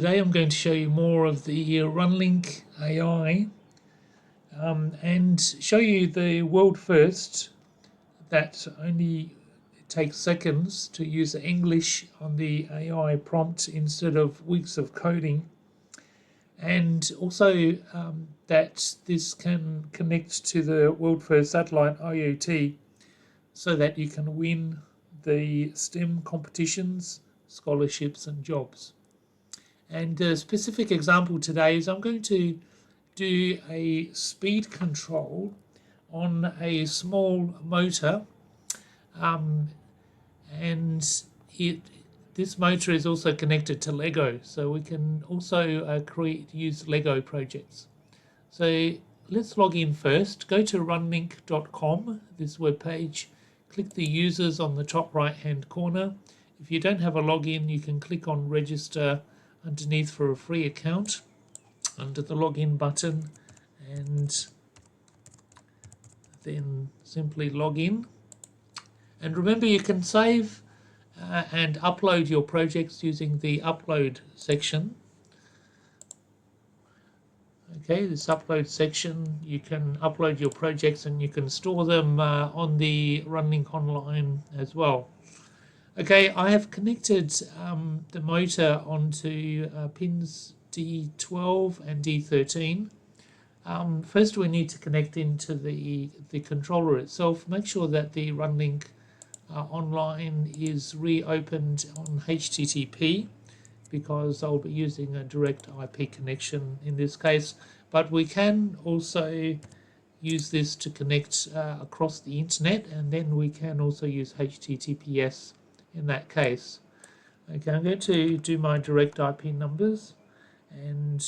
Today I'm going to show you more of the runlinc AI and show you the world first that only takes seconds to use English on the AI prompt instead of weeks of coding, and also that this can connect to the world first satellite IoT so that you can win the STEM competitions, scholarships and jobs. And a specific example today is I'm going to do a speed control on a small motor, and this motor is also connected to Lego, so we can also use Lego projects. So let's log in first. Go to runlinc.com, this webpage. Click the users on the top right hand corner. If you don't have a login, you can click on register underneath for a free account under the login button, and then simply log in. And remember, you can save and upload your projects using the upload section. Okay, this upload section, you can upload your projects and you can store them on the runlinc online as well. Okay, I have connected the motor onto pins D12 and D13. First we need to connect into the controller itself. Make sure that the runlinc online is reopened on HTTP, because I'll be using a direct IP connection in this case, but we can also use this to connect across the internet, and then we can also use HTTPS in that case. Okay, I'm going to do my direct IP numbers, and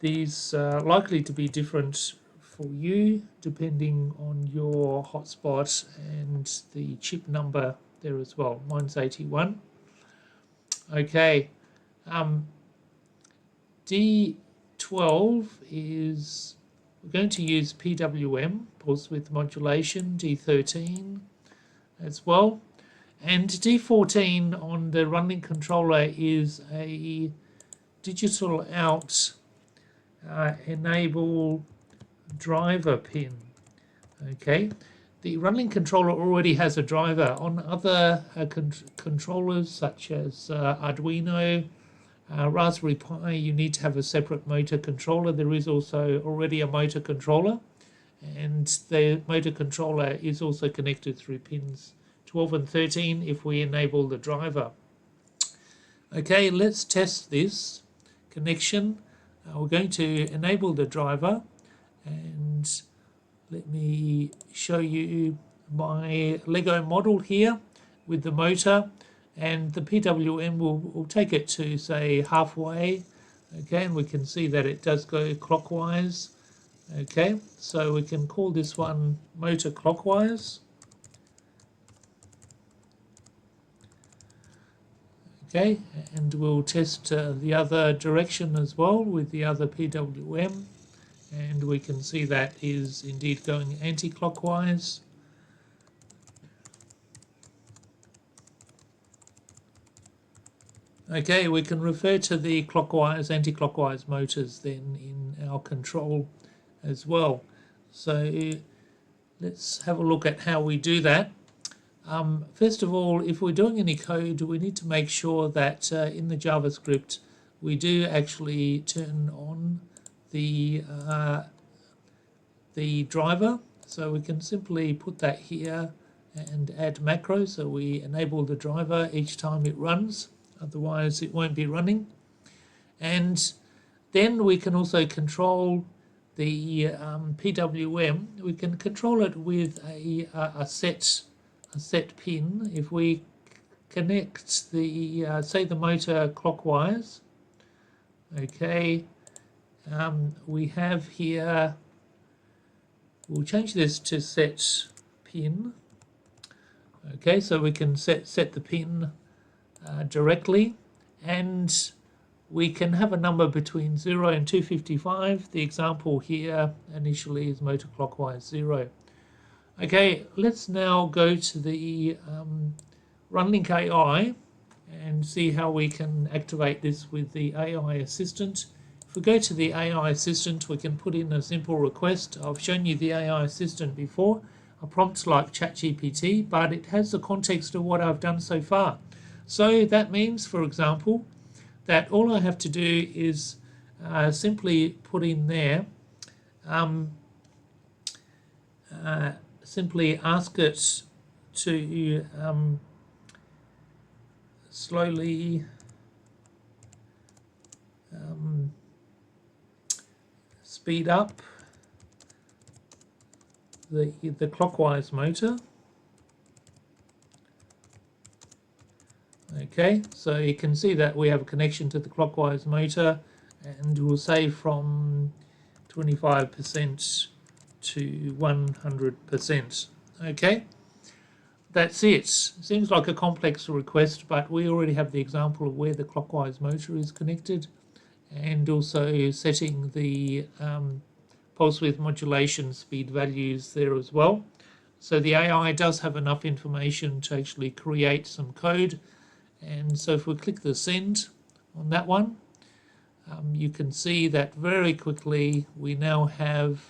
these are likely to be different for you depending on your hotspot and the chip number there as well. Mine's 81. Okay, D12 is, we're going to use PWM, pulse width modulation, D13 as well, and D14 on the runlinc controller is a digital out enable driver pin. Okay, the runlinc controller already has a driver. On other controllers such as Arduino, Raspberry Pi, you need to have a separate motor controller. There is also already a motor controller, and the motor controller is also connected through pins 12 and 13 if we enable the driver. Okay, let's test this connection. We're going to enable the driver, and let me show you my Lego model here with the motor, and the PWM will take it to, say, halfway. Okay, and we can see that it does go clockwise. Okay, so we can call this one motor clockwise. Okay, and we'll test the other direction as well with the other PWM, and we can see that is indeed going anti-clockwise. Okay, we can refer to the clockwise, anti-clockwise motors then in our control as well. So let's have a look at how we do that. First of all, if we're doing any code, we need to make sure that in the JavaScript we do actually turn on the driver. So we can simply put that here and add macro, so we enable the driver each time it runs, otherwise it won't be running. And then we can also control the PWM. We can control it with a set pin. If we connect the say the motor clockwise, okay, we have here, we'll change this to set pin. Okay, so we can set the pin directly, and we can have a number between 0 and 255. The example here initially is motor clockwise 0. Okay, let's now go to the runlinc AI and see how we can activate this with the AI assistant. If we go to the AI assistant, we can put in a simple request. I've shown you the AI assistant before, a prompt like ChatGPT, but it has the context of what I've done so far. So that means, for example, that all I have to do is simply put in there, simply ask it to slowly speed up the clockwise motor. Okay, so you can see that we have a connection to the clockwise motor, and we'll say from 25% to 100%. Okay, that's it. Seems like a complex request, but we already have the example of where the clockwise motor is connected, and also setting the pulse width modulation speed values there as well. So the AI does have enough information to actually create some code. And so if we click the send on that one, you can see that very quickly we now have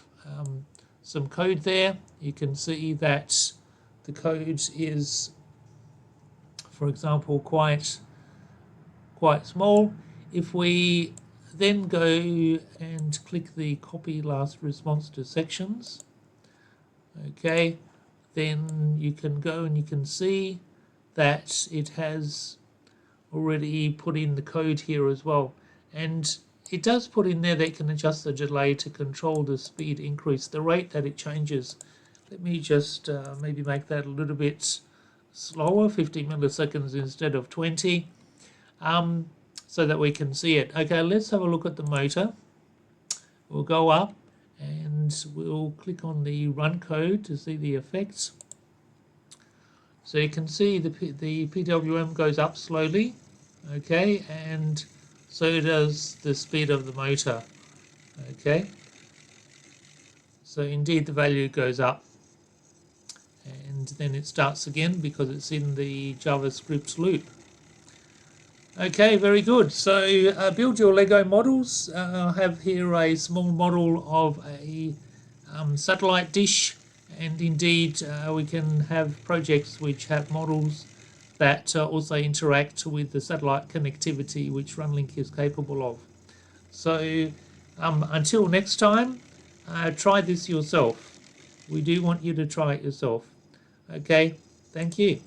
some code there. You can see that the code is, for example, quite small. If we then go and click the copy last response to sections, okay, then you can go and you can see that it has already put in the code here as well, and it does put in there that it can adjust the delay to control the speed increase, the rate that it changes. Let me just maybe make that a little bit slower, 50 milliseconds instead of 20, so that we can see it. Okay, let's have a look at the motor. We'll go up and we'll click on the run code to see the effects. So you can see the PWM goes up slowly, okay, and so does the speed of the motor, okay. So indeed the value goes up, and then it starts again because it's in the JavaScript loop. Okay, very good. So build your Lego models. I have here a small model of a satellite dish, and indeed we can have projects which have models that also interact with the satellite connectivity which runlinc is capable of. So until next time, try this yourself. We do want you to try it yourself. Okay, thank you.